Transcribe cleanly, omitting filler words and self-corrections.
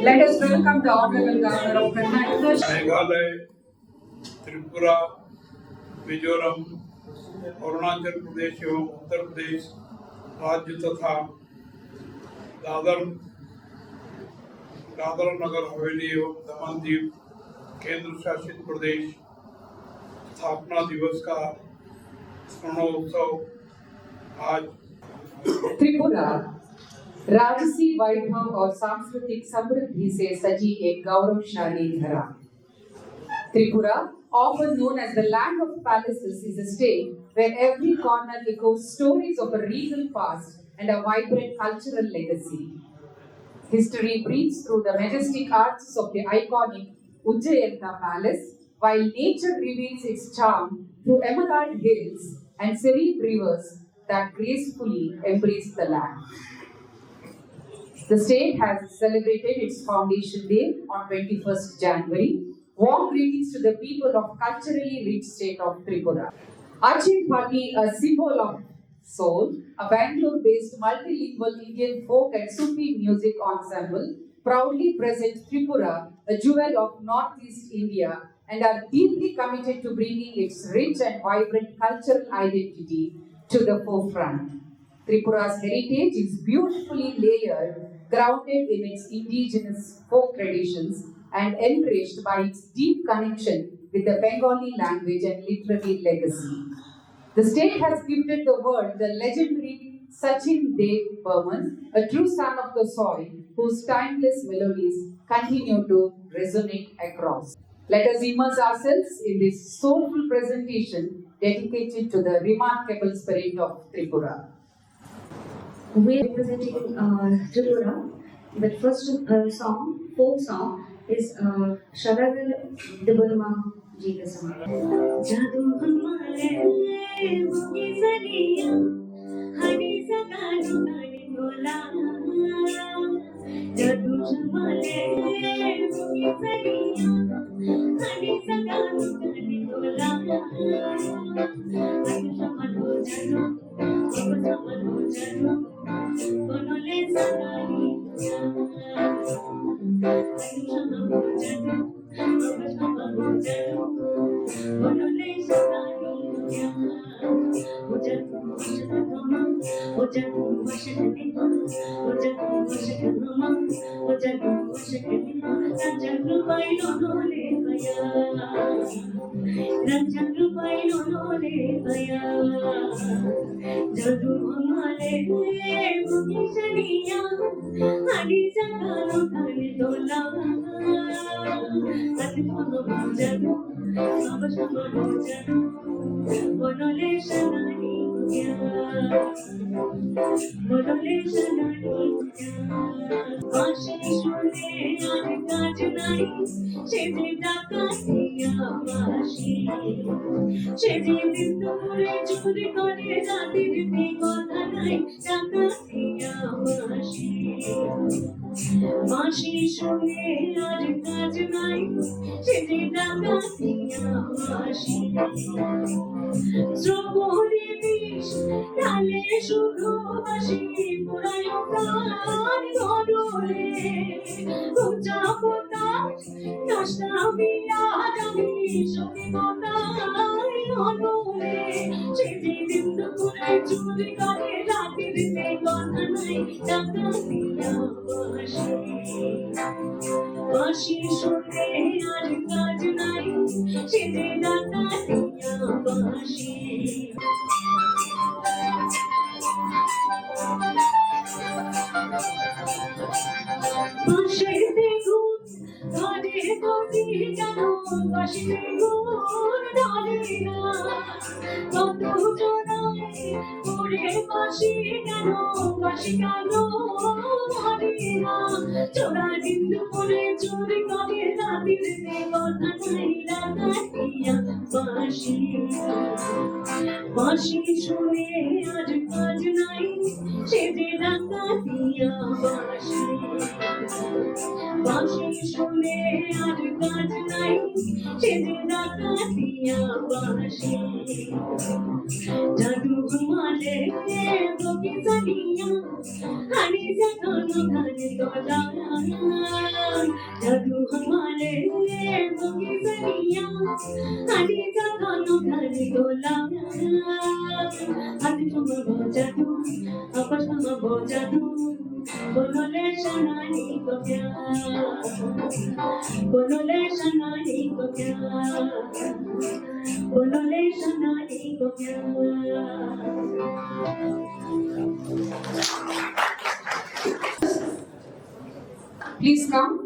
Let us welcome the Honorable Governor of Karnataka. Meghalaya, Tripura, Mizoram, Arunachal Pradesh एवं उत्तर प्रदेश राज्य तथा दादर नगर हवेली एवं दमन दीव केंद्र शासित प्रदेश स्थापना दिवस का स्मरणोत्सव आज त्रिपुरा राजसी वैभव और सांस्कृतिक समृद्धि से सजी एक गौरवशाली धरा. Tripura, often known as the land of palaces, is a state where every corner echoes stories of a regal past and a vibrant cultural legacy. History breathes through the majestic arches of the iconic Ujjayanta Palace, while nature reveals its charm through emerald hills and serene rivers that gracefully embrace the land. The state has celebrated its foundation day on 21st January. Warm greetings to the people of culturally rich state of Tripura. Arching Party, a symbol of soul, a Bangalore-based multilingual Indian folk and Sufi music ensemble, proudly present Tripura, a jewel of Northeast India, and are deeply committed to bringing its rich and vibrant cultural identity to the forefront. Tripura's heritage is beautifully layered, grounded in its indigenous folk traditions and enriched by its deep connection with the Bengali language and literary legacy. The state has gifted the world the legendary Sachin Dev Burman, a true son of the soil whose timeless melodies continue to resonate across. Let us immerse ourselves in this soulful presentation dedicated to the remarkable spirit of Tripura. We are representing Tripura. The first folk song, is Sharagal Debarma ji ka song. Jadu hamare mugi sariya hari sagaru nani bola. Jadu hamare mugi sariya hari sagaru nani bola. Anu samano jadu, anu samano jadu, konole sanani. Jadu hamare mugi sariya hari sagaru nani bola. Anu samano jadu, anu samano jadu, konole sanani. Konole sanani. Ashi shune ar kaj nai, shede dakatiya bashi. Shede bindure churi kore ratir te kotha nai, dakatiya bashi. Ashi shune ar kaj nai, shede dakatiya bashi. Strobori bish, dale shudhu bashi, purayo pran godole. Uja potash, nashta biya jami, shudi potai godole. Shedi bindu kure churi kare ratir te kotha nai, dakatiya bashi. Bashi shune ar kaj nai, shede dakatiya bashi. Bashi begun, dhare koti jano, bashi begun dhare na. Koto jonai, kore bashi jano, bashi kano dhare na. Chora bindu kore churi kore ratir te kotha nai, dakatiya bashi. Bashi shune ar kaj nai, shede dakatiya bashi. বাঁশি শুনে আর কাজ নাই সে যে ডাকাতিয়া বাঁশি জাদু ঘুমালে বগিচানিয়া হানি যখন ঘরে তোলা জাদু ঘুমালে বগিচানিয়া হানি যখন ঘরে তোলা হাতি তোমার জাদু আকাশ তোমার জাদু बोलोले शनानी को प्यार बोलोले शनानी को प्यार बोलोले शनानी को प्यार Please come.